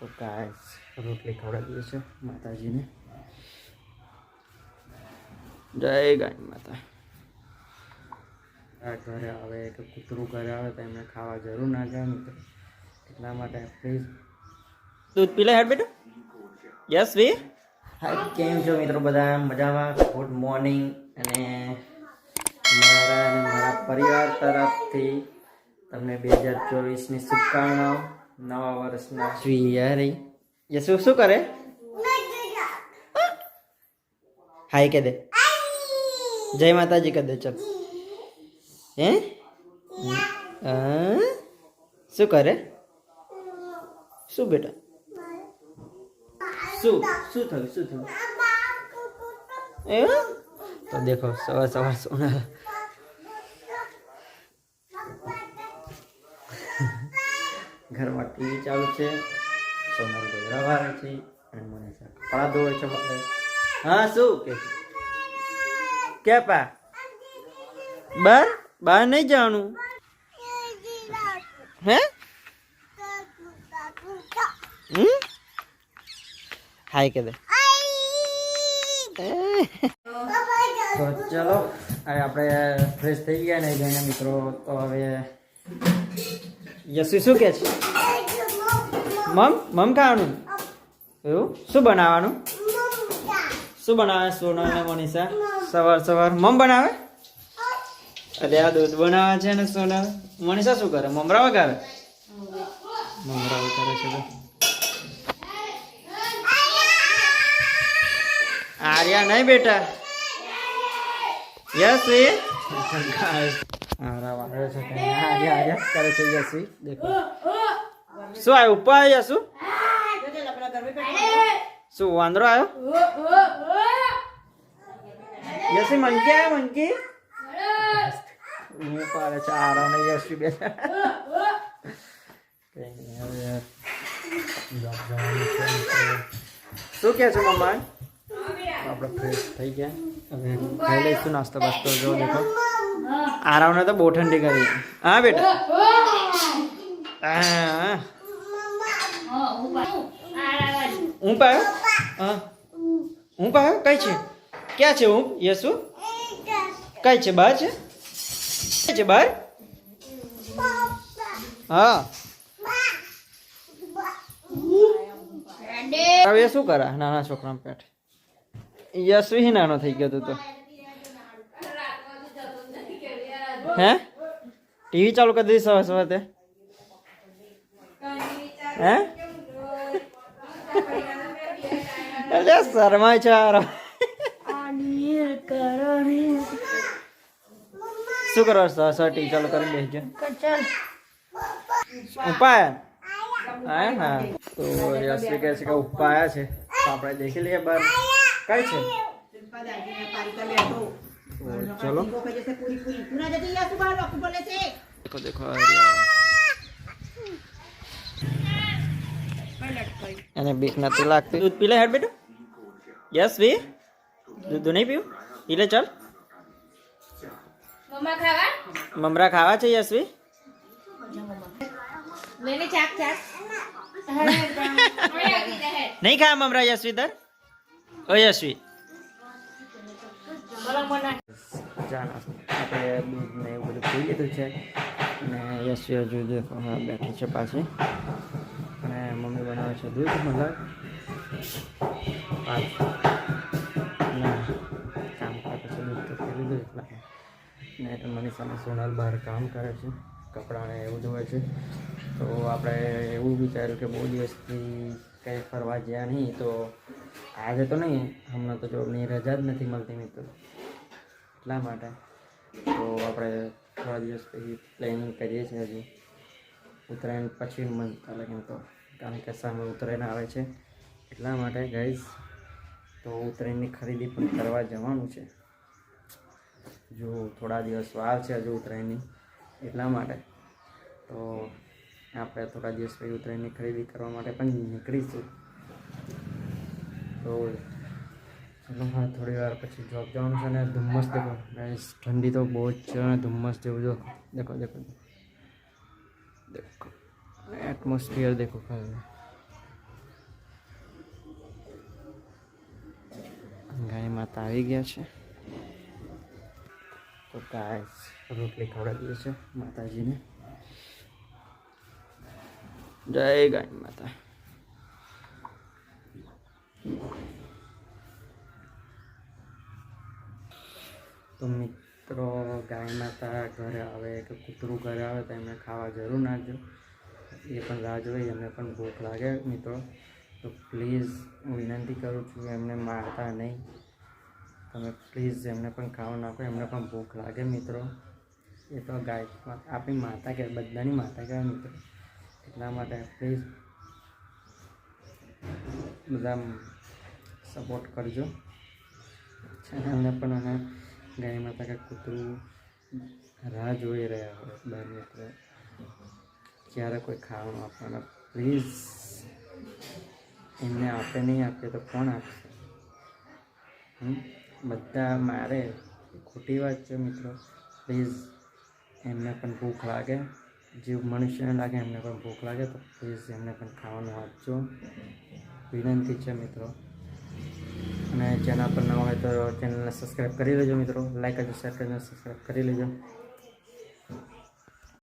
તો ગાય રોટલી ખવડાવી દઈએ છે માતાજીને. જય ગાય માતા. ઘરે આવે કે કૂતરું ઘરે આવે તો એમને ખાવા જરૂર ના જાય મિત્રો, એટલા માટે પ્લીઝ દૂધ પી લે હેડ બેટું. Yes we. હા, કેમ છો મિત્રો? બધા મજામાં? Good morning. અને મારા પરિવાર તરફથી તમને 2024ની શુભકામનાઓ. નવા વર્ષના શ્રી યસુ શું કરે? હાય કે દે, જય માતાજી કહી દે. ચલ હે શું કરે? શું બેટા? શું શું થયું? શું થયું? તો દેખો સવાર સવાર સોના ઘરમાં ટીવી ચાલુ છે. સોનલ ગોરા વારે છે અને મને કપડા ધોવે છે બધે. હા શું કે કે પા બહાર નહીં જવાનું હે? હાય કે દે. તો ચલો હવે આપણે ફ્રેશ થઈ ગયા ને જઈને મિત્રો. તો હવે યશુ શું કે છે? મમ ખાવાનું એવું? શું બનાવવાનું? શું બનાવે સોનલ ને મનીષા? સવાર મમ બનાવે. અરે આ દૂધ બનાવે છે ને સોનલ. મનીષા શું કરે? મમરા વગાડે. મમરા વગાડે છે. આર્યા નહીં બેટા. યસ એ આર્યા કરે છે. યસવી દેખો શું આવ્યું ઉપર આવ્યા? શું વાંદરો આવ્યો? યસવી મનકી આવ્યો. મનકી હું પાડે છે આરામ ને. યસવી બેઠા શું કે છે મમ્મા? આપણે ફ્રેશ થઈ ગયા. હવે ખાઈ લઈશું નાસ્તો બાસ્તો. જો દેખો આરામને તો બહુ ઠંડી કરી. હા બેટા. હા હું પાયો. હા હું પાયો. કઈ છે? ક્યાં છે હું? યસુ કઈ છે? બહાર છે? કઈ છે બહાર? હા હવે શું કરે નાના છોકરા પેટ? યશવી નાનો થઈ ગયો તું તો. હે ટીવી ચાલુ કરી દીધી સવાર સવાર તે? હે એટલે શરમાય છે. શું કરો? સર ટીવી ચાલુ કરી બેસજો. ઉપાયા હા. તો યશવી કહે છે કે ઉપાયા છે. તો આપણે દેખી લઈએ બહાર કઈ છે. ચલો દેખો એને બીક નથી લાગતી. દૂધ પી લે હેડ બેટું. યસ વી દૂધ નહીં પીવું? પી લે ચાલ. મમરા ખાવા છે યશવી? નહીં ખા મમરા યશવી દર. ઓ યશવી આપણે દૂધ ને એવું બધું પી લીધું છે. અને યશવી હજુ દેખો બેઠી છે પાછી. અને મમ્મી બનાવે છે દૂધ મલાઈ. કામ કરે છે દૂધ તો પી લીધું એટલા. ને મનીષાને સોનલ બહાર કામ કરે છે, કપડાને એવું ધોવે છે. તો આપણે એવું વિચાર્યું કે બહુ દિવસથી કંઈ ફરવા ગયા નહીં. તો આજે તો નહીં, હમણાં તો જોબની રજા જ નથી મળતી મિત્રો, એટલા માટે તો આપણે થોડા દિવસ પછી પ્લેનિંગ કરીએ છીએ. હજુ ઉત્તરાયણ પછી મંથ લાગે તો, કારણ કે સામે ઉત્તરાયણ આવે છે એટલા માટે ગાઈઝ. તો ઉત્તરાયણની ખરીદી પણ કરવા જવાનું છે. જો થોડા દિવસ વાર છે હજુ ઉત્તરાયણની, એટલા માટે તો આપણે થોડા દિવસ પછી ઉત્તરાયણની ખરીદી કરવા માટે પણ નીકળીશું. તો ચલો હા, થોડી વાર પછી જોબ જવાનું છે. ને ધુમ્મસ દેખો ગાઈસ, ઠંડી તો બહુ જ છે. ધુમ્મસ જેવું જો દેખો દેખો દેખો એટમોસ્ફિયર દેખો ખાલી. ગાય માતા આવી ગયા છે. તો ગાય રોટલી ખવડાવી દઈએ છે માતાજીને. જય ગાય માતા. તો મિત્રો, ગાય માતા ઘરે આવે કે કૂતરું ઘરે આવે તો એમને ખાવા જરૂર નાખજો. એ પણ રાહ જોઈ, એમને પણ ભૂખ લાગે મિત્રો. તો પ્લીઝ હું વિનંતી કરું છું, એમને મારતા નહીં. તમે પ્લીઝ એમને પણ ખાવા નાખો, એમને પણ ભૂખ લાગે મિત્રો. એ તો ગાય આપણી માતા કહેવાય, બધાની માતા કહેવાય મિત્રો. એટલા માટે પ્લીઝ બધા સપોર્ટ કરજો. એમને પણ અને ગાય માતા કે કૂતરું રાહ જોઈ રહ્યા હોય બહાર મિત્રો, ક્યારે કોઈ ખાવાનું આપવાના. પ્લીઝ એમને આપે નહીં આપીએ તો કોણ આપશે? બધા મારે ખોટી વાત છે મિત્રો. પ્લીઝ એમને પણ ભૂખ લાગે, જે મનુષ્યને લાગે એમને પણ ભૂખ લાગે. તો પ્લીઝ એમને પણ ખાવાનું આપજો, વિનંતી છે મિત્રો. અને ચેનલ પર ન હોય તો ચેનલને સબસ્ક્રાઈબ કરી લેજો મિત્રો. લાઈક કરજો, શેર કરજો, સબસ્ક્રાઈબ કરી લેજો.